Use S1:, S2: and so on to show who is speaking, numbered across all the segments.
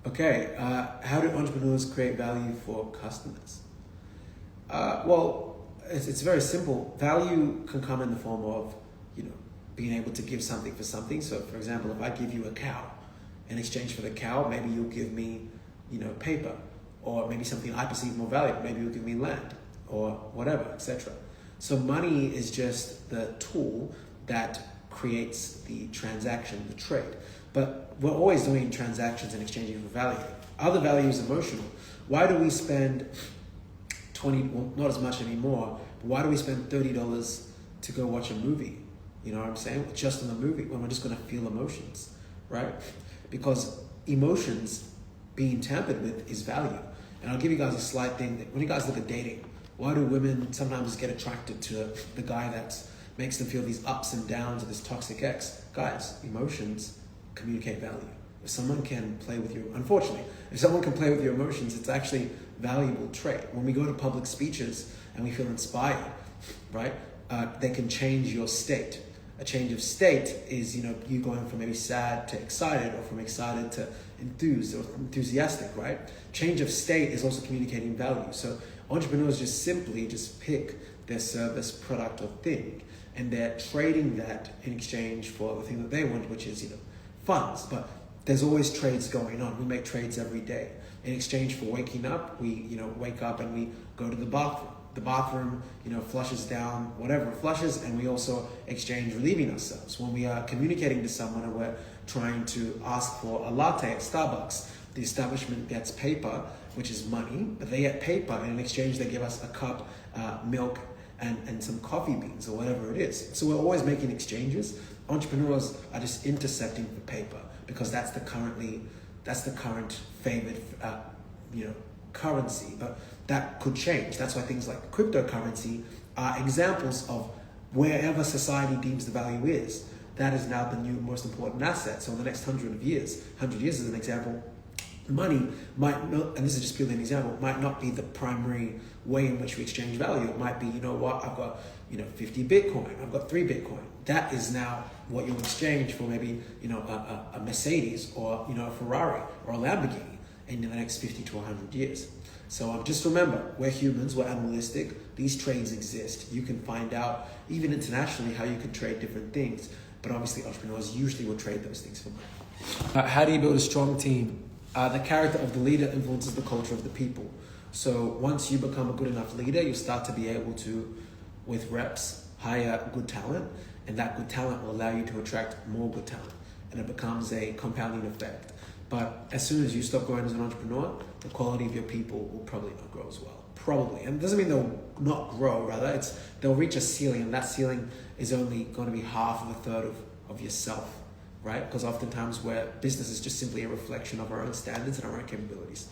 S1: Okay, how do entrepreneurs create value for customers? Well, it's very simple. Value can come in the form of, being able to give something for something. So, for example, if I give you a cow, in exchange for the cow, maybe you'll give me, paper, or maybe something I perceive more valuable. Maybe you'll give me land, or whatever, etc. So money is just the tool that creates the transaction, the trade. But we're always doing transactions and exchanging for value. Other value is emotional. Why do we spend well, not as much anymore, but why do we spend $30 to go watch a movie? You know what I'm saying? Just on the movie, when we're just gonna feel emotions, right? Because emotions being tampered with is value. And I'll give you guys a slight thing that when you guys look at dating, why do women sometimes get attracted to the guy that makes them feel these ups and downs of this toxic ex? Guys, emotions communicate value. If someone can play with your, unfortunately, if someone can play with your emotions, it's actually valuable trait. When we go to public speeches and we feel inspired, right? They can change your state. A change of state is, you going from maybe sad to excited, or from excited to enthused or enthusiastic, right? Change of state is also communicating value. So entrepreneurs just simply pick their service, product, or thing, and they're trading that in exchange for the thing that they want, which is, funds. But there's always trades going on. We make trades every day. In exchange for waking up, we, wake up and we go to the bathroom. The bathroom, flushes down whatever it flushes, and we also exchange relieving ourselves. When we are communicating to someone and we're trying to ask for a latte at Starbucks, the establishment gets paper, which is money, but they get paper, and in exchange they give us a cup, milk, and some coffee beans, or whatever it is. So we're always making exchanges. Entrepreneurs are just intercepting for paper, because that's the current favored, currency, but that could change. That's why things like cryptocurrency are examples of wherever society deems the value is. That is now the new most important asset. So in the next 100 years as an example, money might not, and this is just purely an example, might not be the primary way in which we exchange value. It might be, I've got 50 Bitcoin, I've got 3 Bitcoin. That is now what you'll exchange for maybe a Mercedes, or a Ferrari, or a Lamborghini in the next 50 to 100 years. So just remember, we're humans, we're animalistic. These trades exist. You can find out, even internationally, how you can trade different things. But obviously, entrepreneurs usually will trade those things for money. How do you build a strong team? The character of the leader influences the culture of the people. So once you become a good enough leader, you start to be able to, with reps, hire good talent. And that good talent will allow you to attract more good talent. And it becomes a compounding effect. But as soon as you stop growing as an entrepreneur, the quality of your people will probably not grow as well. Probably. And it doesn't mean they'll not grow, rather. They'll reach a ceiling, and that ceiling is only going to be half of a third of yourself, right? Because oftentimes business is just simply a reflection of our own standards and our own capabilities.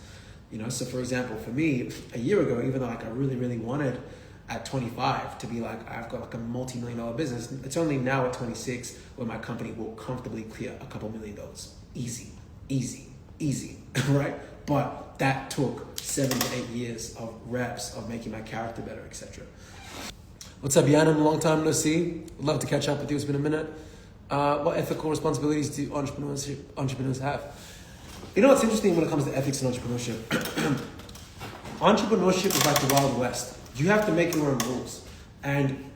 S1: So for example, for me, a year ago, even though I really, really wanted at 25 to be I've got a multi-million-dollar business, it's only now at 26 where my company will comfortably clear a couple $1 million. Easy, right? But that took 7 to 8 years of reps, of making my character better, etc. What's up, Yann? Long time no see. Would love to catch up with you. It's been a minute. What ethical responsibilities do entrepreneurs have? What's interesting when it comes to ethics and entrepreneurship? Entrepreneurship is like the Wild West. You have to make your own rules. And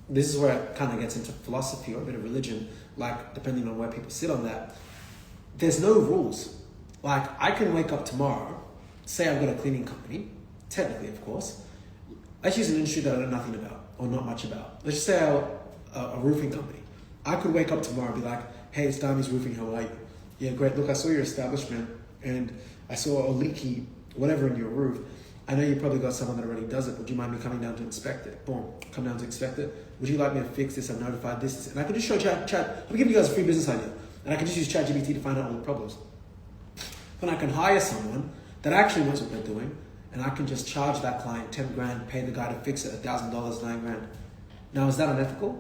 S1: this is where it kind of gets into philosophy or a bit of religion, depending on where people sit on that. There's no rules. I can wake up tomorrow, say I've got a cleaning company, technically, of course. Let's use an industry that I know nothing about, or not much about. Let's just say a roofing company. I could wake up tomorrow and be like, hey, it's Dami's Roofing, how are you? Yeah, great. Look, I saw your establishment, and I saw a leaky whatever in your roof. I know you probably got someone that already does it. Would you mind me coming down to inspect it? Boom, come down to inspect it. Would you like me to fix this? I've notified this. And I can just show chat. Let me give you guys a free business idea. And I can just use ChatGPT to find out all the problems. Then I can hire someone that actually knows what they're doing, and I can just charge that client 10 grand, pay the guy to fix it $1,000, 9 grand. Now, is that unethical?